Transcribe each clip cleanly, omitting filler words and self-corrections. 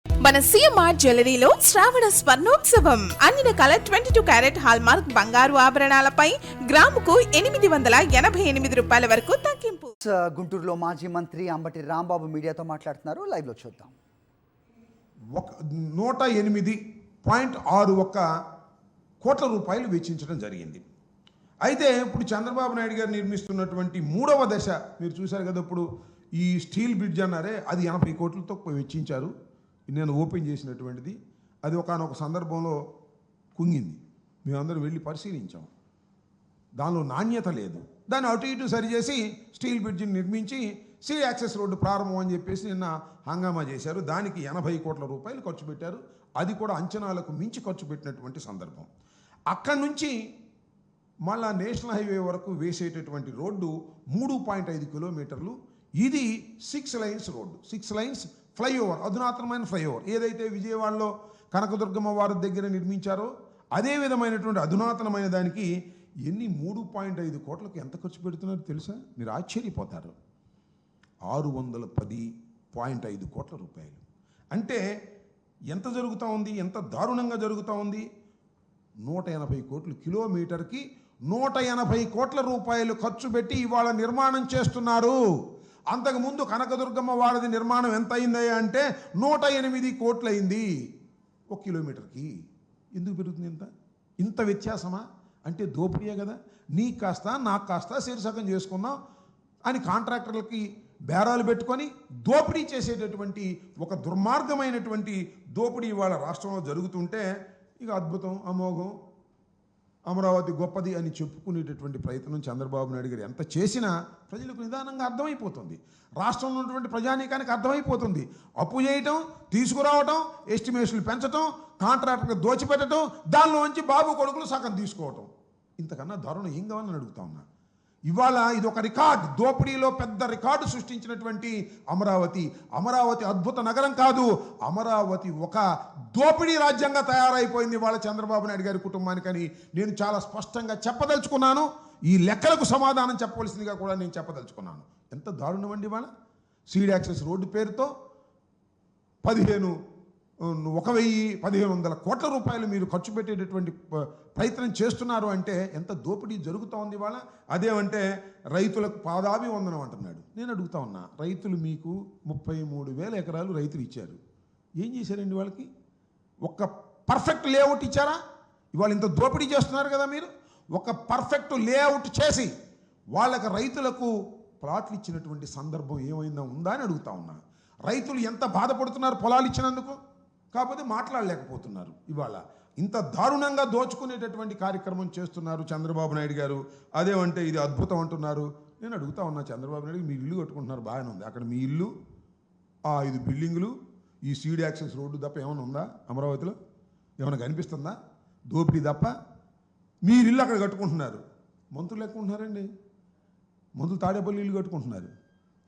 మన సిఎంఆర్ జ్యువెలరీలో శ్రావణ స్వర్ణోత్సవం అన్ని రకాల 22 క్యారెట్ హాల్మార్క్ బంగారు ఆభరణాలపై గ్రాముకు 888 రూపాయల వరకు తగ్గింపు. గుంటూరులో మాజీ మంత్రి అంబటి రాంబాబు మీడియాతో మాట్లాడుతున్నారు. లైవ్ లో చూద్దాం. 108.61 కోట్ల రూపాయలు వెచ్చించడం జరిగింది. అయితే ఇప్పుడు చంద్రబాబు నాయుడు గారు నిర్మిస్తున్నటువంటి మూడవ దశ మీరు చూశారు కదా, ఇప్పుడు ఈ స్టీల్ బ్రిడ్జ్ అన్నారే, అది 80 కోట్లతో వెచ్చించారు. నేను ఓపెన్ చేసినటువంటిది అది ఒకానొక సందర్భంలో కుంగింది. మేమందరం వెళ్ళి పరిశీలించాం. దానిలో నాణ్యత లేదు. దాన్ని అటు ఇటు సరిచేసి స్టీల్ బ్రిడ్జిని నిర్మించి సీ యాక్సెస్ రోడ్డు ప్రారంభం అని చెప్పేసి నిన్న హంగామా చేశారు. దానికి 80 కోట్ల రూపాయలు ఖర్చు పెట్టారు. అది కూడా అంచనాలకు మించి ఖర్చు పెట్టినటువంటి సందర్భం. అక్కడి నుంచి మళ్ళా నేషనల్ హైవే వరకు వేసేటటువంటి రోడ్డు 3.5 కిలోమీటర్లు. ఇది 6 లైన్స్ రోడ్డు, 6 లైన్స్ ఫ్లైఓవర్, అధునాతనమైన ఫ్లైఓవర్. ఏదైతే విజయవాడలో కనకదుర్గమ్మ వారి దగ్గర నిర్మించారో అదే విధమైనటువంటి అధునాతనమైన దానికి 3.5 కోట్లకు ఎంత ఖర్చు పెడుతున్నారో తెలుసా? మీరు ఆశ్చర్యపోతారు. 610.5 కోట్ల రూపాయలు. అంటే ఎంత జరుగుతూ ఉంది, ఎంత దారుణంగా జరుగుతూ ఉంది. 180 కోట్లు, కిలోమీటర్కి 180 కోట్ల రూపాయలు ఖర్చు పెట్టి ఇవాళ నిర్మాణం చేస్తున్నారు. అంతకుముందు కనకదుర్గమ్మ వారిది నిర్మాణం ఎంత అయిందయ్యా అంటే 108 కోట్లు అయింది 1 కిలోమీటర్కి. ఎందుకు పెరుగుతుంది ఇంత వ్యత్యాసమా? అంటే దోపిడీయే కదా. నీకు కాస్త నాకు కాస్త శీర్షకం చేసుకుందాం అని కాంట్రాక్టర్లకి బేరాలు పెట్టుకొని దోపిడీ చేసేటటువంటి ఒక దుర్మార్గమైనటువంటి దోపిడీ ఇవాళ రాష్ట్రంలో జరుగుతుంటే ఇక అద్భుతం, అమోఘం, అమరావతి గొప్పది అని చెప్పుకునేటటువంటి ప్రయత్నం చంద్రబాబు నాయుడు గారు ఎంత చేసినా ప్రజలకు నిదానంగా అర్థమైపోతుంది. రాష్ట్రంలో ఉన్నటువంటి ప్రజానీకానికి అర్థమైపోతుంది. అప్పు చేయటం, తీసుకురావటం, ఎస్టిమేషన్లు పెంచటం, కాంట్రాక్టర్కి దోచిపెట్టడం, దానిలోంచి బాబు కొడుకులు సగం తీసుకోవటం. ఇంతకన్నా దారుణం ఏం కావాలని అడుగుతా ఉన్నా. ఇవాళ ఇది ఒక రికార్డ్, దోపిడీలో పెద్ద రికార్డు సృష్టించినటువంటి అమరావతి. అమరావతి అద్భుత నగరం కాదు, అమరావతి ఒక దోపిడీ రాజ్యంగా తయారైపోయింది ఇవాళ చంద్రబాబు నాయుడు గారి కుటుంబానికని నేను చాలా స్పష్టంగా చెప్పదలుచుకున్నాను. ఈ లెక్కలకు సమాధానం చెప్పవలసిందిగా కూడా నేను చెప్పదలుచుకున్నాను. ఎంత దారుణం అండి ఇవాళ. సీడ్ యాక్సెస్ రోడ్డు పేరుతో 1,100-1,500 కోట్ల రూపాయలు మీరు ఖర్చు పెట్టేటటువంటి ప్రయత్నం చేస్తున్నారు అంటే ఎంత దోపిడీ జరుగుతూ ఉంది ఇవాళ. అదేమంటే రైతులకు పాదాభివందనం అంటున్నాడు. నేను అడుగుతా ఉన్నా, రైతులు మీకు 33,000 ఎకరాలు రైతులు ఇచ్చారు. ఏం చేశారండి వాళ్ళకి? ఒక పర్ఫెక్ట్ లేఅవుట్ ఇచ్చారా? ఇవాళ ఇంత దోపిడీ చేస్తున్నారు కదా మీరు. ఒక పర్ఫెక్ట్ లేఅవుట్ చేసి వాళ్ళకి రైతులకు ప్లాట్లు ఇచ్చినటువంటి సందర్భం ఏమైందా ఉందా అని అడుగుతా ఉన్నా. రైతులు ఎంత బాధపడుతున్నారు పొలాలు ఇచ్చినందుకు, కాకపోతే మాట్లాడలేకపోతున్నారు. ఇవాళ ఇంత దారుణంగా దోచుకునేటటువంటి కార్యక్రమం చేస్తున్నారు చంద్రబాబు నాయుడు గారు. అదేమంటే ఇది అద్భుతం అంటున్నారు. నేను అడుగుతా ఉన్నా, చంద్రబాబు నాయుడు మీ ఇల్లు కట్టుకుంటున్నారు, బాగానే ఉంది. అక్కడ మీ ఇల్లు, ఆ 5 బిల్డింగులు, ఈ సీడ్ యాక్సెస్ రోడ్డు తప్ప ఏమైనా ఉందా అమరావతిలో? ఏమైనా కనిపిస్తుందా? దోపిడీ తప్ప. మీరు ఇల్లు అక్కడ కట్టుకుంటున్నారు. మంత్రులు ఎక్కుంటున్నారండి. మంత్రులు తాడేపల్లి ఇల్లు కట్టుకుంటున్నారు,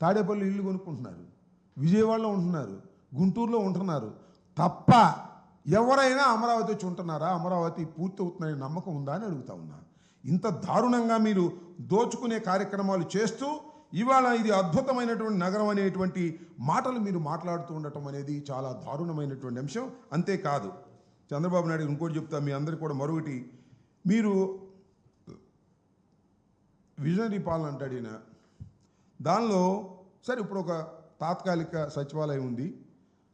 తాడేపల్లి ఇల్లు కొనుక్కుంటున్నారు, విజయవాడలో ఉంటున్నారు, గుంటూరులో ఉంటున్నారు తప్ప ఎవరైనా అమరావతి వచ్చి ఉంటున్నారా? అమరావతి పూర్తి అవుతుందనే నమ్మకం ఉందా అని అడుగుతా ఉన్నా. ఇంత దారుణంగా మీరు దోచుకునే కార్యక్రమాలు చేస్తూ ఇవాళ ఇది అద్భుతమైనటువంటి నగరం అనేటువంటి మాటలు మీరు మాట్లాడుతూ ఉండటం అనేది చాలా దారుణమైనటువంటి అంశం. అంతేకాదు చంద్రబాబు నాయుడు ఇంకోటి చెప్తా మీ అందరికీ కూడా మరొకటి, మీరు విజనరీ పాలన అంటాడు ఈయన. దానిలో సరే ఇప్పుడు ఒక తాత్కాలిక సచివాలయం ఉంది.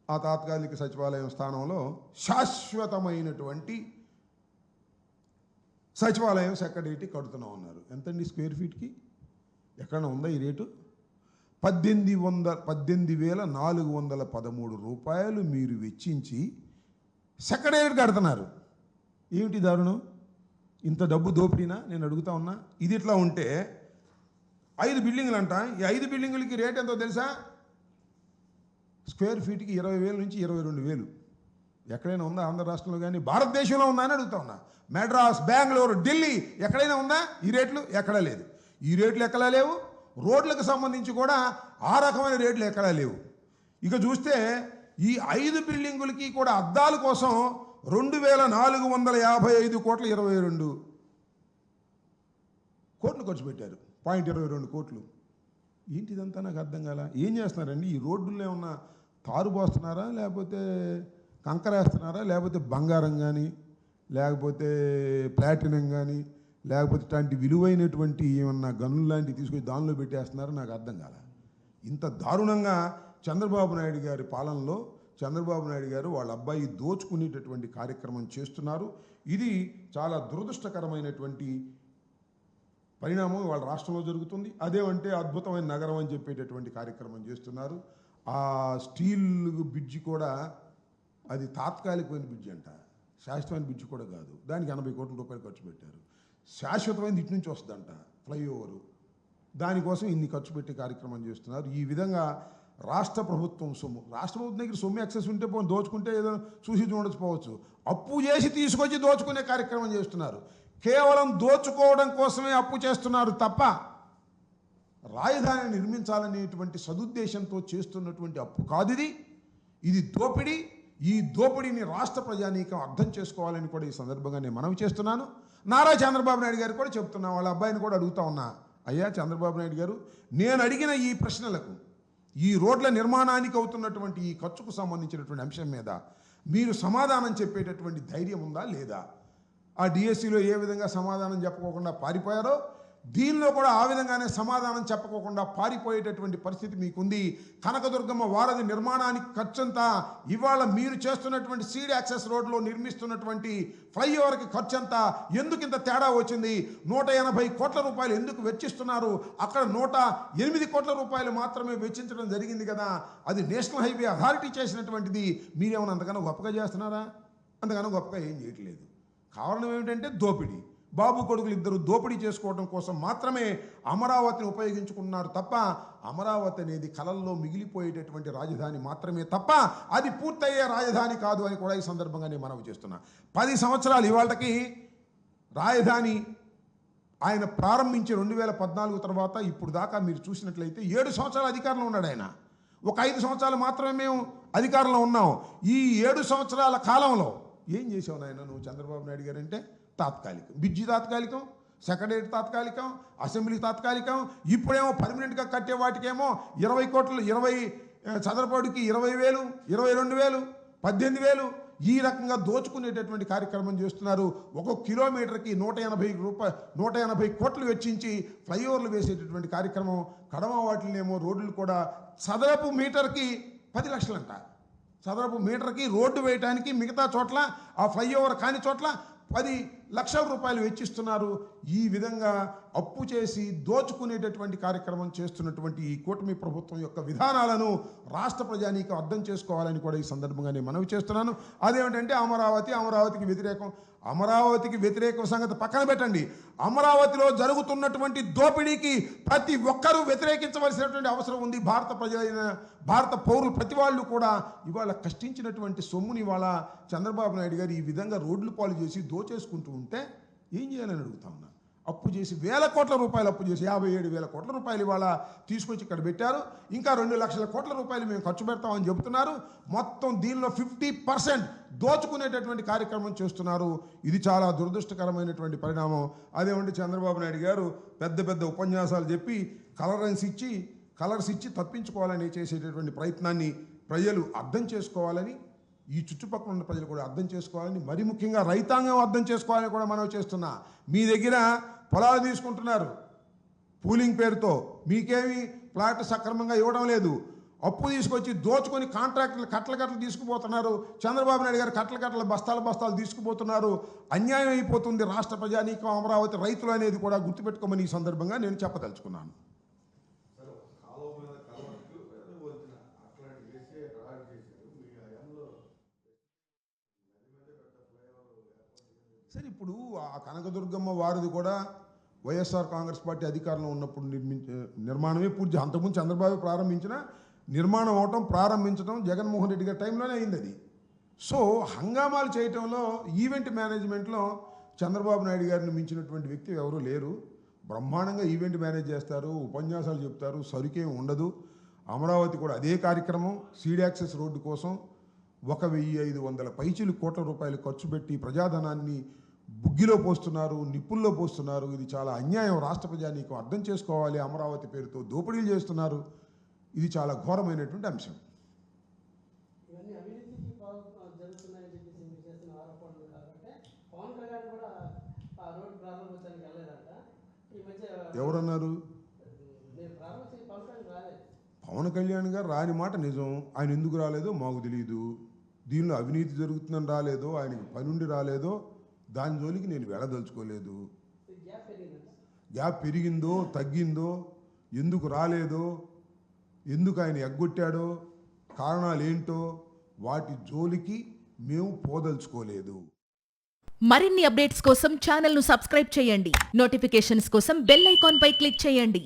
ఆ తాత్కాలిక సచివాలయం స్థానంలో శాశ్వతమైనటువంటి సచివాలయం సెక్రటరీ కడుతున్నాం అన్నారు. ఎంతండి స్క్వేర్ ఫీట్కి? ఎక్కడైనా ఉందా ఈ రేటు? 18,413 రూపాయలు మీరు వెచ్చించి సెక్రటరీ కడుతున్నారు. ఏమిటి దారుణం? ఇంత డబ్బు దోపిడీనా? నేను అడుగుతా ఉన్నా. ఇది ఇట్లా ఉంటే 5 బిల్డింగులు అంట. ఈ 5 బిల్డింగులకి రేట్ ఎంతో తెలుసా? స్క్వేర్ ఫీట్కి 20,000 నుంచి 22,000. ఎక్కడైనా ఉందా ఆంధ్ర రాష్ట్రంలో కానీ భారతదేశంలో ఉందా అని అడుగుతా ఉన్నా. మెడ్రాస్, బెంగళూరు, ఢిల్లీ ఎక్కడైనా ఉందా ఈ రేట్లు? ఎక్కడా లేదు. ఈ రేట్లు ఎక్కడా లేవు. రోడ్లకు సంబంధించి కూడా ఆ రకమైన రేట్లు ఎక్కడా లేవు. ఇక చూస్తే ఈ 5 బిల్డింగులకి కూడా అద్దాల కోసం 2,455 కోట్ల 22 కోట్లు ఖర్చు పెట్టారు. 0.22 కోట్లు. ఏంటిదంతా నాకు అర్థం కాల. ఏం చేస్తున్నారండి? ఈ రోడ్డుల్లో ఉన్న తారు పోస్తున్నారా, లేకపోతే కంకర వేస్తున్నారా, లేకపోతే బంగారం కానీ, లేకపోతే ప్లాటినం కానీ, లేకపోతే ఇట్లాంటి విలువైనటువంటి ఏమన్నా గనులు లాంటివి తీసుకొచ్చి దానిలో పెట్టేస్తున్నారో నాకు అర్థం కాల. ఇంత దారుణంగా చంద్రబాబు నాయుడు గారి పాలనలో చంద్రబాబు నాయుడు గారు వాళ్ళ అబ్బాయి దోచుకునేటటువంటి కార్యక్రమం చేస్తున్నారు. ఇది చాలా దురదృష్టకరమైనటువంటి పరిణామం వాళ్ళ రాష్ట్రంలో జరుగుతుంది. అదేమంటే అద్భుతమైన నగరం అని చెప్పేటటువంటి కార్యక్రమం చేస్తున్నారు. ఆ స్టీల్ బ్రిడ్జి కూడా అది తాత్కాలికమైన బ్రిడ్జి అంట, శాశ్వతమైన బ్రిడ్జి కూడా కాదు. దానికి 80 కోట్ల రూపాయలు ఖర్చు పెట్టారు. శాశ్వతమైనది ఇటు నుంచి వస్తుందంట ఫ్లైఓవరు. దానికోసం ఇన్ని ఖర్చు పెట్టే కార్యక్రమం చేస్తున్నారు. ఈ విధంగా రాష్ట్ర ప్రభుత్వం సొమ్ము, రాష్ట్ర ప్రభుత్వం దగ్గర సొమ్ము ఎక్సెస్ ఉంటే దోచుకుంటే ఏదో చూసి చూడకపోవచ్చు, అప్పు చేసి తీసుకొచ్చి దోచుకునే కార్యక్రమం చేస్తున్నారు. కేవలం దోచుకోవడం కోసమే అప్పు చేస్తున్నారు తప్ప రాజధాని నిర్మించాలనేటువంటి సదుద్దేశంతో చేస్తున్నటువంటి అప్పు కాదు ఇది. ఇది దోపిడీ. ఈ దోపిడీని రాష్ట్ర ప్రజానీకం అర్థం చేసుకోవాలని కూడా ఈ సందర్భంగా నేను మనవి చేస్తున్నాను. నారా చంద్రబాబు నాయుడు గారు కూడా చెప్తున్నా, వాళ్ళ అబ్బాయిని కూడా అడుగుతా ఉన్నా, అయ్యా చంద్రబాబు నాయుడు గారు, నేను అడిగిన ఈ ప్రశ్నలకు, ఈ రోడ్ల నిర్మాణానికి అవుతున్నటువంటి ఈ ఖర్చుకు సంబంధించినటువంటి అంశం మీద మీరు సమాధానం చెప్పేటటువంటి ధైర్యం ఉందా లేదా? ఆ డిఎస్సిలో ఏ విధంగా సమాధానం చెప్పకోకుండా పారిపోయారో, దీనిలో కూడా ఆ విధంగానే సమాధానం చెప్పకోకుండా పారిపోయేటటువంటి పరిస్థితి మీకుంది. కనకదుర్గమ్మ వారధి నిర్మాణానికి ఖర్చంతా, ఇవాళ మీరు చేస్తున్నటువంటి సీడ్ యాక్సెస్ రోడ్లో నిర్మిస్తున్నటువంటి ఫ్లైఓవర్కి ఖర్చంతా ఎందుకు ఇంత తేడా వచ్చింది? 180 కోట్ల రూపాయలు ఎందుకు వెచ్చిస్తున్నారు? అక్కడ 108 కోట్ల రూపాయలు మాత్రమే వెచ్చించడం జరిగింది కదా. అది నేషనల్ హైవే అథారిటీ చేసినటువంటిది. మీరేమైనా అంతకన్నా గొప్పగా చేస్తున్నారా? అంతకన్నా గొప్పగా ఏం చేయట్లేదు. కారణం ఏమిటంటే దోపిడీ. బాబు కొడుకులు ఇద్దరు దోపిడీ చేసుకోవడం కోసం మాత్రమే అమరావతిని ఉపయోగించుకున్నారు తప్ప అమరావతి అనేది కలల్లో మిగిలిపోయేటటువంటి రాజధాని మాత్రమే తప్ప అది పూర్తయ్యే రాజధాని కాదు అని కూడా ఈ సందర్భంగా నేను మనవి చేస్తున్నా. 10 సంవత్సరాలు ఇవాళకి రాజధాని ఆయన ప్రారంభించి 2014 తర్వాత ఇప్పుడు దాకా మీరు చూసినట్లయితే 7 సంవత్సరాలు అధికారంలో ఉన్నాడు ఆయన. ఒక 5 సంవత్సరాలు మాత్రమే మేము అధికారంలో ఉన్నాం. ఈ 7 సంవత్సరాల కాలంలో ఏం చేసావు నాయన నువ్వు చంద్రబాబు నాయుడు గారు అంటే? తాత్కాలికం, బ్రిడ్జి తాత్కాలికం, సెక్రటరీ తాత్కాలికం, అసెంబ్లీ తాత్కాలికం. ఇప్పుడేమో పర్మనెంట్గా కట్టే వాటికేమో 20 కోట్లు, 20 చదరపాడుకి 20,000, 22,000, 18,000 ఈ రకంగా దోచుకునేటటువంటి కార్యక్రమం చేస్తున్నారు. ఒక్కొక్క కిలోమీటర్కి 180 కోట్లు వెచ్చించి ఫ్లైఓవర్లు వేసేటటువంటి కార్యక్రమం. కడమ వాటినేమో రోడ్లు కూడా చదరపు మీటర్కి 10 లక్షలంట. చదరపు మీటర్కి రోడ్డు వేయడానికి మిగతా చోట్ల, ఆ ఫ్లైఓవర్ కాని చోట్ల 10 లక్షల రూపాయలు వెచ్చిస్తున్నారు. ఈ విధంగా అప్పు చేసి దోచుకునేటటువంటి కార్యక్రమం చేస్తున్నటువంటి ఈ కూటమి ప్రభుత్వం యొక్క విధానాలను రాష్ట్ర ప్రజానీకం అర్థం చేసుకోవాలని కూడా ఈ సందర్భంగా నేను మనవి చేస్తున్నాను. అదేమిటంటే అమరావతికి వ్యతిరేకం. అమరావతికి వ్యతిరేకం సంగతి పక్కన పెట్టండి. అమరావతిలో జరుగుతున్నటువంటి దోపిడీకి ప్రతి ఒక్కరూ వ్యతిరేకించవలసినటువంటి అవసరం ఉంది. భారత పౌరులు ప్రతి వాళ్ళు కూడా ఇవాళ కష్టించినటువంటి సొమ్ముని ఇవాళ చంద్రబాబు నాయుడు గారు ఈ విధంగా రోడ్లు పాలు చేసి దోచేసుకుంటూ ఉంటే ఏం చేయాలని అడుగుతా ఉన్నా. అప్పు చేసి 1,000 కోట్ల రూపాయలు అప్పు చేసి 57,000 కోట్ల రూపాయలు ఇవాళ తీసుకొచ్చి ఇక్కడ పెట్టారు. ఇంకా 2 లక్షల కోట్ల రూపాయలు మేము ఖర్చు పెడతామని చెబుతున్నారు. మొత్తం దీనిలో 50% దోచుకునేటటువంటి కార్యక్రమం చేస్తున్నారు. ఇది చాలా దురదృష్టకరమైనటువంటి పరిణామం. అదేమంటే చంద్రబాబు నాయుడు గారు పెద్ద ఉపన్యాసాలు చెప్పి కలర్స్ ఇచ్చి తప్పించుకోవాలని చేసేటటువంటి ప్రయత్నాన్ని ప్రజలు అర్థం చేసుకోవాలని, ఈ చుట్టుపక్కల ఉన్న ప్రజలు కూడా అర్థం చేసుకోవాలని, మరి ముఖ్యంగా రైతాంగం అర్థం చేసుకోవాలని కూడా మనం చేస్తున్నా. మీ దగ్గర పొలాలు తీసుకుంటున్నారు పూలింగ్ పేరుతో, మీకేమి ప్లాట్ సక్రమంగా ఇవ్వడం లేదు. అప్పు తీసుకొచ్చి దోచుకొని కాంట్రాక్టులు కట్టలు తీసుకుపోతున్నారు. చంద్రబాబు నాయుడు గారు కట్టలు బస్తాలు తీసుకుపోతున్నారు. అన్యాయం అయిపోతుంది రాష్ట్ర ప్రజానీకం, అమరావతి రైతులు అనేది కూడా గుర్తుపెట్టుకోమని ఈ సందర్భంగా నేను చెప్పదలుచుకున్నాను. సరే, ఇప్పుడు ఆ కనకదుర్గమ్మ వారిది కూడా వైఎస్ఆర్ కాంగ్రెస్ పార్టీ అధికారంలో ఉన్నప్పుడు నిర్మాణమే పూర్తి. అంతకుముందు చంద్రబాబు నిర్మాణం ప్రారంభించడం జగన్మోహన్ రెడ్డి గారి టైంలోనే అయింది అది. సో హంగామాలు చేయటంలో, ఈవెంట్ మేనేజ్మెంట్లో చంద్రబాబు నాయుడు గారిని మించినటువంటి వ్యక్తి ఎవరూ లేరు. బ్రహ్మాండంగా ఈవెంట్ మేనేజ్ చేస్తారు, ఉపన్యాసాలు చెప్తారు, సరుకేం ఉండదు. అమరావతి కూడా అదే కార్యక్రమం. సీడ్ యాక్సెస్ రోడ్డు కోసం 1,500 పైచిలు కోట్ల రూపాయలు ఖర్చు పెట్టి ప్రజాధనాన్ని బుగ్గిలో పోస్తున్నారు, నిప్పుల్లో పోస్తున్నారు. ఇది చాలా అన్యాయం. రాష్ట్ర ప్రజానీకం అర్థం చేసుకోవాలి. అమరావతి పేరుతో దోపిడీలు చేస్తున్నారు. ఇది చాలా ఘోరమైనటువంటి అంశం. జరుగుతున్నాయని చెప్పేసి మీరు చేస్తున్న ఆరోపణలు కాబట్టి పవన్ కళ్యాణ్ కూడా ఆ రోడ్డు ప్రారంభోత్సవానికి వెళ్ళలేదంట. ఈ మధ్య ఎవరన్నారు? నేను ప్రారంభించి పవన్ కళ్యాణ్ రాలేదు. పవన్ కళ్యాణ్ గారు రాని మాట నిజం. ఆయన ఎందుకు రాలేదో మాకు తెలియదు. దీనిలో అవినీతి జరుగుతుందని రాలేదో, ఆయనకి పనుండి రాలేదో, దాని జోలికి నేను వెళ్ళదలుచుకోలేదు. గ్యాప్ పెరిగిందంట. గ్యాప్ పెరిగిందో తగ్గిందో, ఎందుకు రాలేదో, ఎందుకు ఆయన ఎగ్గొట్టాడో, కారణాలు ఏంటో వాటి జోలికి మేము పోదలుచుకోలేదు. మరిన్ని అప్డేట్స్ కోసం ఛానల్ను సబ్స్క్రైబ్ చేయండి. నోటిఫికేషన్స్ కోసం బెల్ ఐకాన్ పై క్లిక్ చేయండి.